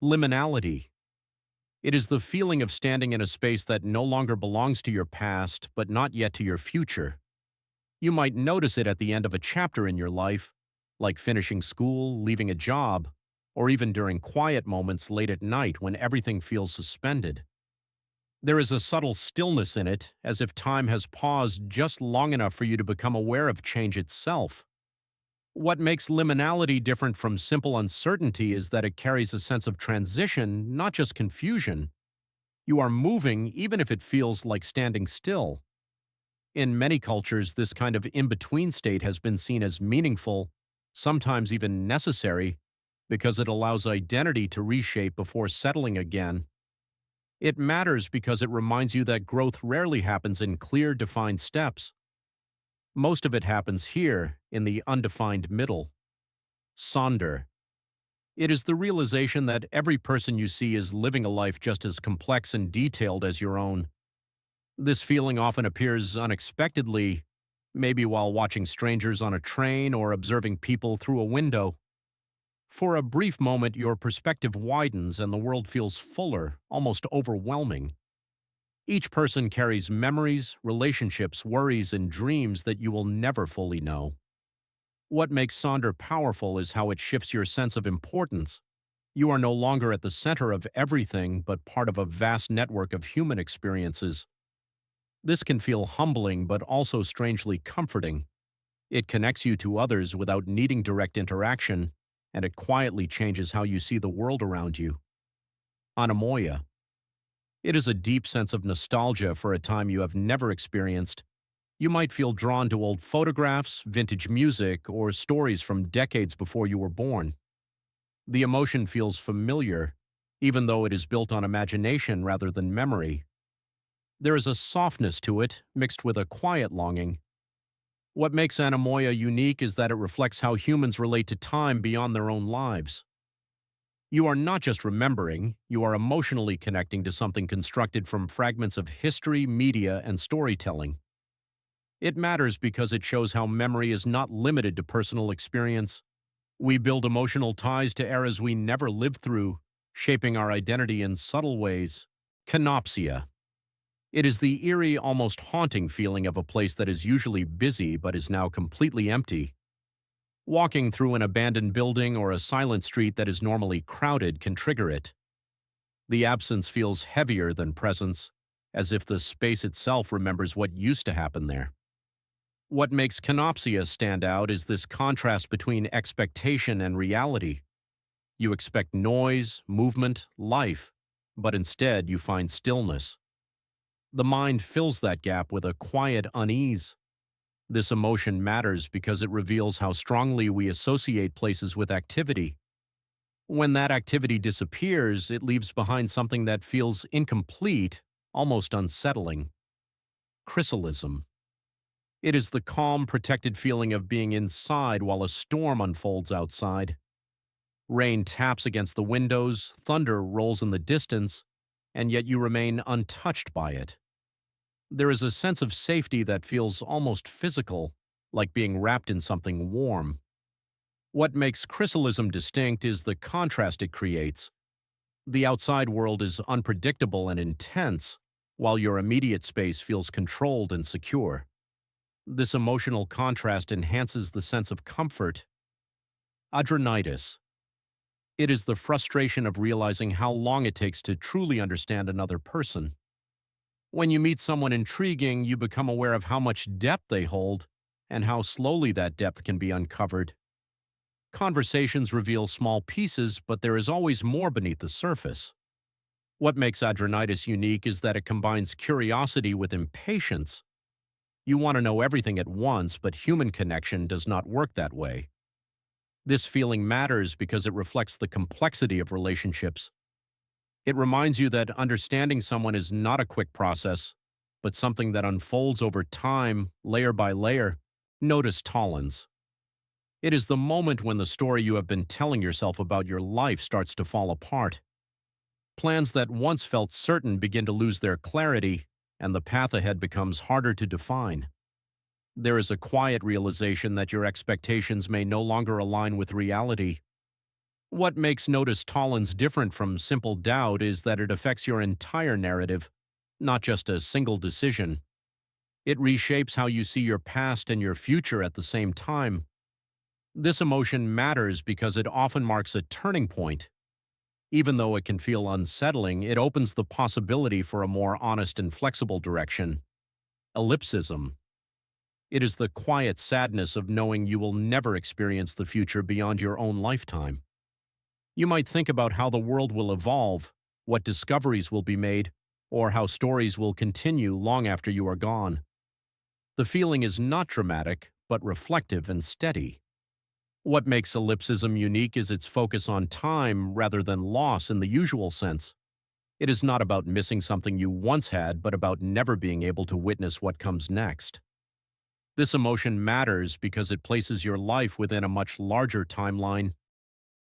Liminalty. It is the feeling of standing in a space that no longer belongs to your past, but not yet to your future. You might notice it at the end of a chapter in your life, like finishing school, leaving a job, or even during quiet moments late at night when everything feels suspended. There is a subtle stillness in it, as if time has paused just long enough for you to become aware of change itself. What makes liminality different from simple uncertainty is that it carries a sense of transition, not just confusion. You are moving even if it feels like standing still. In many cultures, this kind of in-between state has been seen as meaningful, sometimes even necessary, because it allows identity to reshape before settling again. It matters because it reminds you that growth rarely happens in clear, defined steps. Most of it happens here, in the undefined middle. Sonder. It is the realization that every person you see is living a life just as complex and detailed as your own. This feeling often appears unexpectedly, maybe while watching strangers on a train or observing people through a window. For a brief moment, your perspective widens and the world feels fuller, almost overwhelming. Each person carries memories, relationships, worries, and dreams that you will never fully know. What makes Sonder powerful is how it shifts your sense of importance. You are no longer at the center of everything, but part of a vast network of human experiences. This can feel humbling, but also strangely comforting. It connects you to others without needing direct interaction, and it quietly changes how you see the world around you. Anemoia. It is a deep sense of nostalgia for a time you have never experienced. You might feel drawn to old photographs, vintage music, or stories from decades before you were born. The emotion feels familiar, even though it is built on imagination rather than memory. There is a softness to it, mixed with a quiet longing. What makes Anemoia unique is that it reflects how humans relate to time beyond their own lives. You are not just remembering, you are emotionally connecting to something constructed from fragments of history, media, and storytelling. It matters because it shows how memory is not limited to personal experience. We build emotional ties to eras we never lived through, shaping our identity in subtle ways. Kenopsia. It is the eerie, almost haunting feeling of a place that is usually busy but is now completely empty. Walking through an abandoned building or a silent street that is normally crowded can trigger it. The absence feels heavier than presence, as if the space itself remembers what used to happen there. What makes Kenopsia stand out is this contrast between expectation and reality. You expect noise, movement, life, but instead you find stillness. The mind fills that gap with a quiet unease. This emotion matters because it reveals how strongly we associate places with activity. When that activity disappears, it leaves behind something that feels incomplete, almost unsettling. Chrysalism. It is the calm, protected feeling of being inside while a storm unfolds outside. Rain taps against the windows, thunder rolls in the distance, and yet you remain untouched by it. There is a sense of safety that feels almost physical, like being wrapped in something warm. What makes Chrysalism distinct is the contrast it creates. The outside world is unpredictable and intense, while your immediate space feels controlled and secure. This emotional contrast enhances the sense of comfort. Adronitis. It is the frustration of realizing how long it takes to truly understand another person. When you meet someone intriguing, you become aware of how much depth they hold and how slowly that depth can be uncovered. Conversations reveal small pieces, but there is always more beneath the surface. What makes Adronitis unique is that it combines curiosity with impatience. You want to know everything at once, but human connection does not work that way. This feeling matters because it reflects the complexity of relationships. It reminds you that understanding someone is not a quick process, but something that unfolds over time, layer by layer. Nodus Tollens. It is the moment when the story you have been telling yourself about your life starts to fall apart. Plans that once felt certain begin to lose their clarity, and the path ahead becomes harder to define. There is a quiet realization that your expectations may no longer align with reality. What makes Nodus Tollens different from simple doubt is that it affects your entire narrative, not just a single decision. It reshapes how you see your past and your future at the same time. This emotion matters because it often marks a turning point. Even though it can feel unsettling, it opens the possibility for a more honest and flexible direction. Ellipsism. It is the quiet sadness of knowing you will never experience the future beyond your own lifetime. You might think about how the world will evolve, what discoveries will be made, or how stories will continue long after you are gone. The feeling is not dramatic, but reflective and steady. What makes ellipsism unique is its focus on time rather than loss in the usual sense. It is not about missing something you once had, but about never being able to witness what comes next. This emotion matters because it places your life within a much larger timeline,